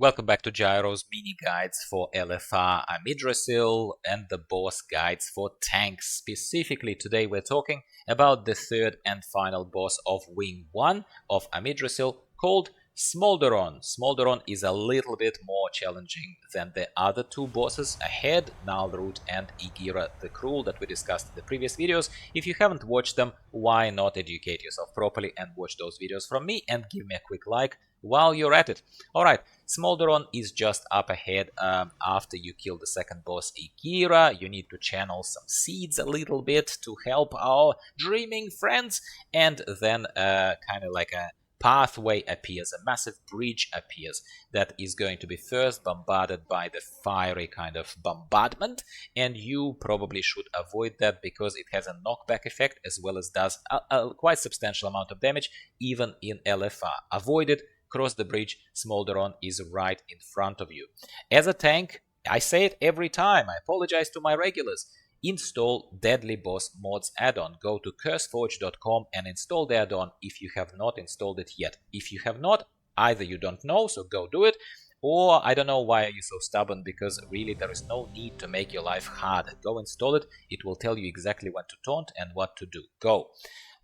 Welcome back to Gyro's mini guides for LFR Amirdrassil and the boss guides for tanks. Specifically, today we're talking about the third and final boss of Wing 1 of Amirdrassil called Smolderon. Smolderon is a little bit more challenging than the other two bosses ahead, Nalroot and Igira the Cruel, that we discussed in the previous videos. If you haven't watched them, why not educate yourself properly and watch those videos from me and give me a quick like while you're at it. Alright, Smolderon is just up ahead after you kill the second boss Igira. You need to channel some seeds a little bit to help our dreaming friends, and then kind of like a pathway appears, a massive bridge appears that is going to be first bombarded by the fiery kind of bombardment, and you probably should avoid that because it has a knockback effect as well as does a quite substantial amount of damage even in LFR. Avoid it. Cross the bridge, Smolderon is right in front of you. As a tank, I say it every time, I apologize to my regulars, install Deadly Boss Mods add-on. Go to curseforge.com and install the add-on if you have not installed it yet. If you have not, either you don't know, so go do it, or I don't know why are you so stubborn, because really there is no need to make your life hard. Go install it, it will tell you exactly when to taunt and what to do. Go!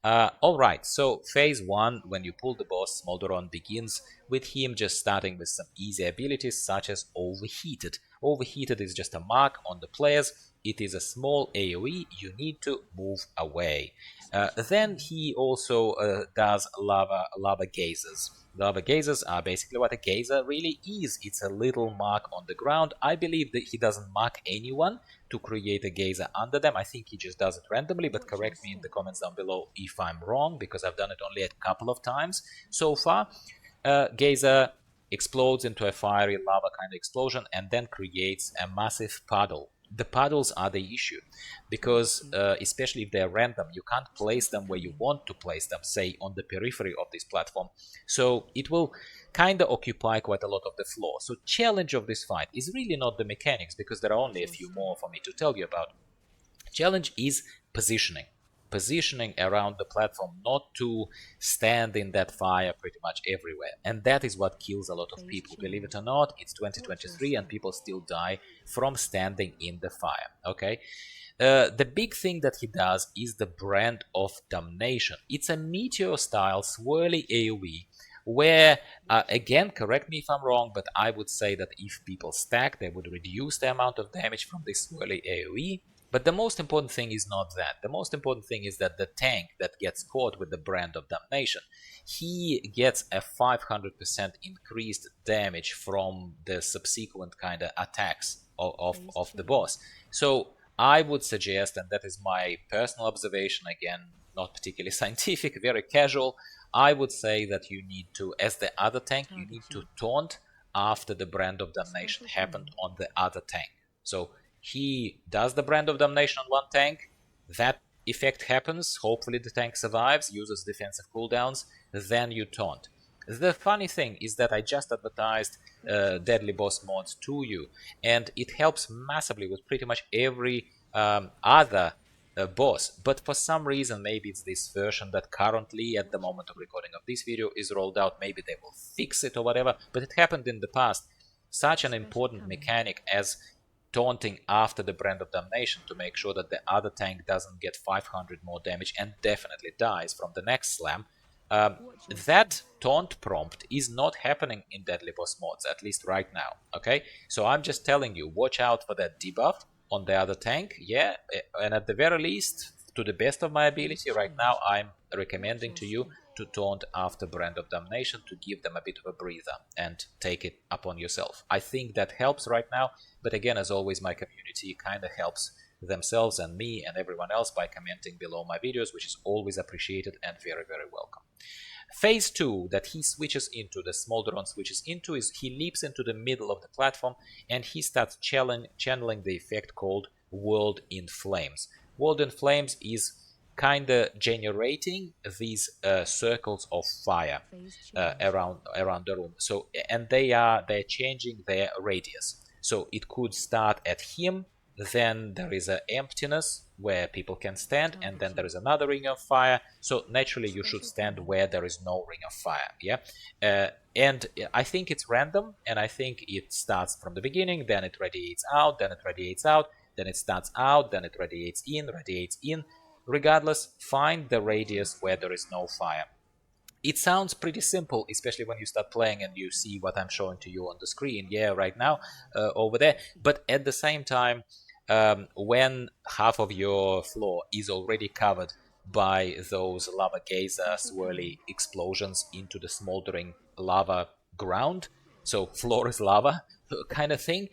Alright, so phase 1, when you pull the boss, Smolderon begins with him just starting with some easy abilities such as Overheated. Overheated is just a mark on the players, it is a small AoE, you need to move away. Then he also does lava gazers. Lava gazers are basically what a gazer really is. It's a little mark on the ground. I believe that he doesn't mark anyone to create a gazer under them. I think he just does it randomly, but correct me in the comments down below if I'm wrong, because I've done it only a couple of times so far. Gazer explodes into a fiery lava kind of explosion and then creates a massive puddle. The puddles are the issue, because especially if they're random, you can't place them where you want to place them, say on the periphery of this platform, so it will kind of occupy quite a lot of the floor. So challenge of this fight is really not the mechanics, because there are only a few more for me to tell you about. Challenge is positioning around the platform, not to stand in that fire pretty much everywhere, and that is what kills a lot of people. Believe it or not, it's 2023 and people still die from standing in the fire. Okay, the big thing that he does is the Brand of Damnation. It's a meteor style swirly AoE where, again, correct me if I'm wrong, but I would say that if people stack, they would reduce the amount of damage from this swirly AoE. But the most important thing is not that. The most important thing is that the tank that gets caught with the Brand of Damnation, he gets a 500% increased damage from the subsequent kind of attacks of the boss. So I would suggest, and that is my personal observation, again, not particularly scientific, very casual, I would say that you need to, as the other tank, you need to taunt after the Brand of Damnation happened on the other tank. So he does the Brand of Damnation on one tank, that effect happens, hopefully the tank survives, uses defensive cooldowns, then you taunt. The funny thing is that I just advertised Deadly Boss mods to you, and it helps massively with pretty much every other boss, but for some reason, maybe it's this version that currently, at the moment of recording of this video, is rolled out. Maybe they will fix it or whatever, but it happened in the past. Such an important mechanic as taunting after the Brand of Damnation to make sure that the other tank doesn't get 500 more damage and definitely dies from the next slam. That taunt prompt is not happening in Deadly Boss mods, at least right now, okay? So I'm just telling you, watch out for that debuff on the other tank, yeah, and at the very least, to the best of my ability, right now I'm recommending to you to taunt after Brand of Damnation to give them a bit of a breather and take it upon yourself. I think that helps right now, but again, as always, my community kind of helps themselves and me and everyone else by commenting below my videos, which is always appreciated and very, very welcome. Phase 2 that he switches into, the Smolderon switches into, is he leaps into the middle of the platform and he starts channeling the effect called World in Flames. World in Flames is kind of generating these circles of fire around the room. So, and they're changing their radius. So it could start at him, then there is an emptiness where people can stand, and then there is another ring of fire. So naturally you should stand where there is no ring of fire. Yeah, and I think it's random, and I think it starts from the beginning, then it radiates out, then it radiates out, then it starts out, then it radiates in, radiates in. Regardless, find the radius where there is no fire. It sounds pretty simple, especially when you start playing and you see what I'm showing to you on the screen, yeah, right now, over there. But at the same time, when half of your floor is already covered by those lava geyser swirly explosions into the smoldering lava ground, so floor is lava kind of thing,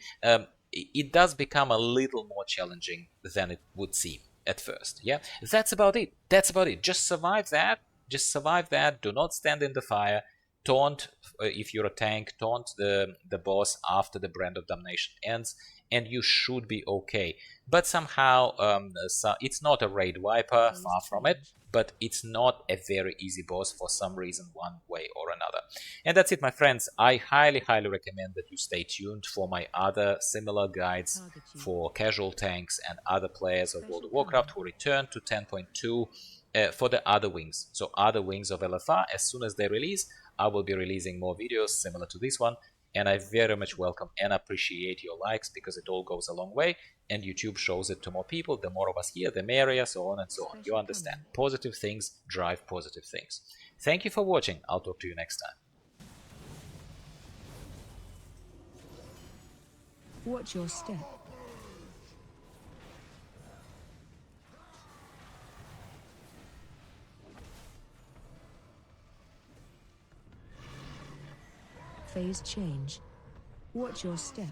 it does become a little more challenging than it would seem at first. Yeah, that's about it. That's about it. Just survive that. Just survive that. Do not stand in the fire. Taunt, if you're a tank, taunt the boss after the Brand of Damnation ends, and you should be okay. But somehow, it's not a raid wiper, far from it, but it's not a very easy boss for some reason, one way or another. And that's it, my friends. I highly recommend that you stay tuned for my other similar guides for casual tanks and other players of World of Warcraft who return to 10.2 for the other wings. So other wings of LFR, as soon as they release, I will be releasing more videos similar to this one. And I very much welcome and appreciate your likes, because it all goes a long way, and YouTube shows it to more people. The more of us here, the merrier, so on and so on. You understand. Positive things drive positive things. Thank you for watching. I'll talk to you next time. Watch your step. Phase change. Watch your step.